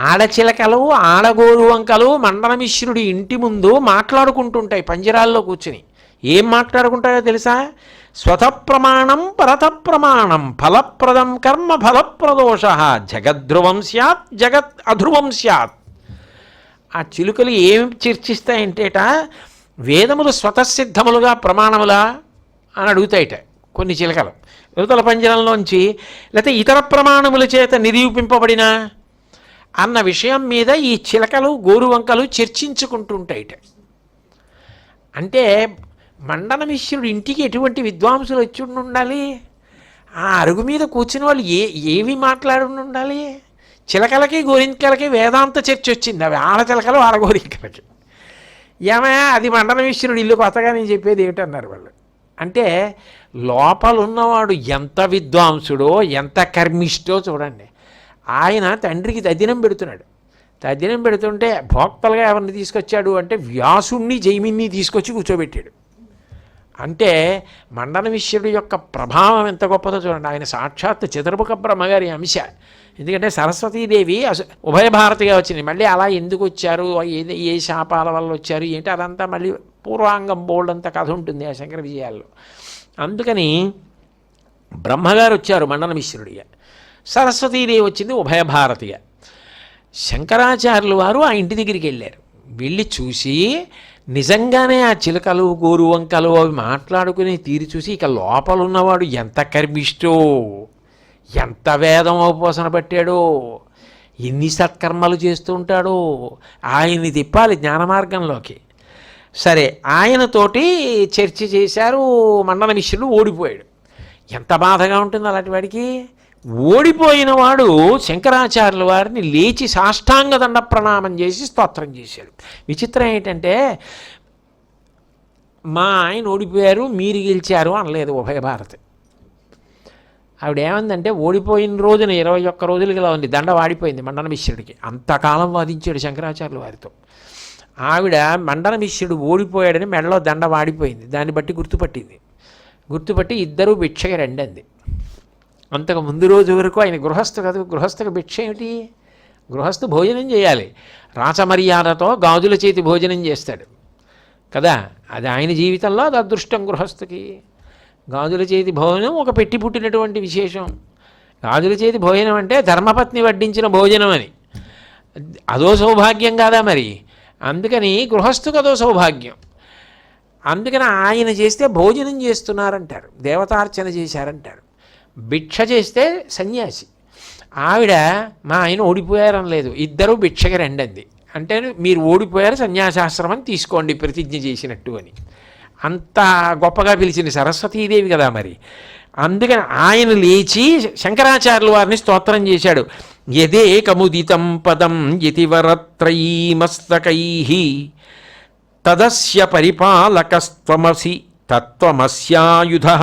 ఆడచిలకలు ఆడగోరువంకలు మండనమిశ్రుడి ఇంటి ముందు మాట్లాడుకుంటుంటాయి పంజరాల్లో కూర్చుని. ఏం మాట్లాడుకుంటాయో తెలుసా? స్వత ప్రమాణం పరత ప్రమాణం ఫలప్రదం కర్మ ఫలప్రదోష జగద్ధ్రువం స్యాత్ జగత్ అధ్రువం స్యాత్. ఆ చిలుకలు ఏం చర్చిస్తాయంటేట, వేదములు స్వతసిద్ధములుగా ప్రమాణములా అని అడుగుతాయిట కొన్ని చిలకలు యువతల పంజరంలోంచి, లేకపోతే ఇతర ప్రమాణముల చేత నిరూపింపబడిన అన్న విషయం మీద ఈ చిలకలు గోరువంకలు చర్చించుకుంటుంటాయిట. అంటే మండనమిశ్రుడి ఇంటికి ఎటువంటి విద్వాంసులు వచ్చి ఉండాలి? ఆ అరుగు మీద కూర్చుని వాళ్ళు ఏవి మాట్లాడి ఉండాలి? చిలకలకి గోరింకలకి వేదాంత చర్చ వచ్చింది. అవి ఆడచిలకలు ఆడగోరింకలకి. ఏమయ్యా అది మండనమిశ్రుడి ఇల్లు, కొత్తగా నేను చెప్పేది ఏమిటన్నారు వాళ్ళు. అంటే లోపలున్నవాడు ఎంత విద్వాంసుడో ఎంత కర్మిష్టో చూడండి. ఆయన తండ్రికి తద్దినం పెడుతున్నాడు. తద్దినం పెడుతుంటే భోక్తలుగా ఎవరిని తీసుకొచ్చాడు అంటే వ్యాసుణ్ణి జైమిన్ని తీసుకొచ్చి కూర్చోబెట్టాడు. అంటే మండనమిశ్రుడి యొక్క ప్రభావం ఎంత గొప్పదో చూడండి. ఆయన సాక్షాత్ చతుర్ముఖ బ్రహ్మగారి అంశ. ఎందుకంటే సరస్వతీదేవి ఉభయ భారతిగా వచ్చింది. మళ్ళీ అలా ఎందుకు వచ్చారు, ఏ శాపాల వల్ల వచ్చారు ఏంటి, అదంతా మళ్ళీ పూర్వాంగం బోల్డ్ అంత కథ ఉంటుంది ఆ శంకర విజయాల్లో. అందుకని బ్రహ్మగారు వచ్చారు మండనమిశ్రుడిగా, సరస్వతీదేవి వచ్చింది ఉభయ భారతిగా. శంకరాచార్యులు వారు ఆ ఇంటి దగ్గరికి వెళ్ళారు. వెళ్ళి చూసి నిజంగానే ఆ చిలకలు గోరువంకలు అవి మాట్లాడుకుని తీరి చూసి, ఇక లోపల ఉన్నవాడు ఎంత కర్మిష్టో, ఎంత వేదం అవపోసన పట్టాడో, ఎన్ని సత్కర్మలు చేస్తూ ఉంటాడో, ఆయన్ని తిప్పాలి జ్ఞాన మార్గంలోకి. సరే, ఆయనతోటి చర్చ చేశారు. మండనమిశ్రుడు ఓడిపోయాడు. ఎంత బాధగా ఉంటుంది అలాంటి వాడికి. ఓడిపోయిన వాడు శంకరాచార్యుల వారిని లేచి సాష్టాంగ దండ ప్రణామం చేసి స్తోత్రం చేశాడు. విచిత్రం ఏంటంటే మా ఆయన ఓడిపోయారు మీరు గెలిచారు అనలేదు ఉభయ భారతి. ఆవిడ ఏమందంటే ఓడిపోయిన రోజున 21 రోజులకి ఇలా ఉంది, దండ వాడిపోయింది మండనమిశ్రుడికి. అంతకాలం వాదించాడు శంకరాచార్యుల వారితో. ఆవిడ మండనమిశ్రుడు ఓడిపోయాడని మెడలో దండ వాడిపోయింది, దాన్ని బట్టి గుర్తుపట్టి ఇద్దరూ భిక్షకి రండి అంది. అంతకు ముందు రోజు వరకు ఆయన గృహస్థు కదా, గృహస్థకు భిక్ష ఏమిటి? గృహస్థు భోజనం చేయాలి, రాచమర్యాదతో గాజుల చేతి భోజనం చేస్తాడు కదా. అది ఆయన జీవితంలో అది అదృష్టం గృహస్థుకి. గాజుల చేతి భోజనం ఒక పెట్టి పుట్టినటువంటి విశేషం. గాజుల చేతి భోజనం అంటే ధర్మపత్ని వడ్డించిన భోజనం అని, అదో సౌభాగ్యం కాదా మరి? అందుకని గృహస్థుకు అదో సౌభాగ్యం. అందుకని ఆయన చేస్తే భోజనం చేస్తున్నారంటారు, దేవతార్చన చేశారంటారు. భిక్ష చేస్తే సన్యాసి. ఆవిడ మా ఆయన ఓడిపోయారని లేదు, ఇద్దరూ భిక్షకి రెండంది. అంటే మీరు ఓడిపోయారు, సన్యాసాశ్రమం తీసుకోండి ప్రతిజ్ఞ చేసినట్టు అని. అంత గొప్పగా పిలిచింది సరస్వతీదేవి కదా మరి. అందుకని ఆయన లేచి శంకరాచార్యుల వారిని స్తోత్రం చేశాడు. యదేకముదితం పదం యతివరత్రయీమస్తకైః తదస్య పరిపాలకస్త్వమసి తత్వమస్యాయుధః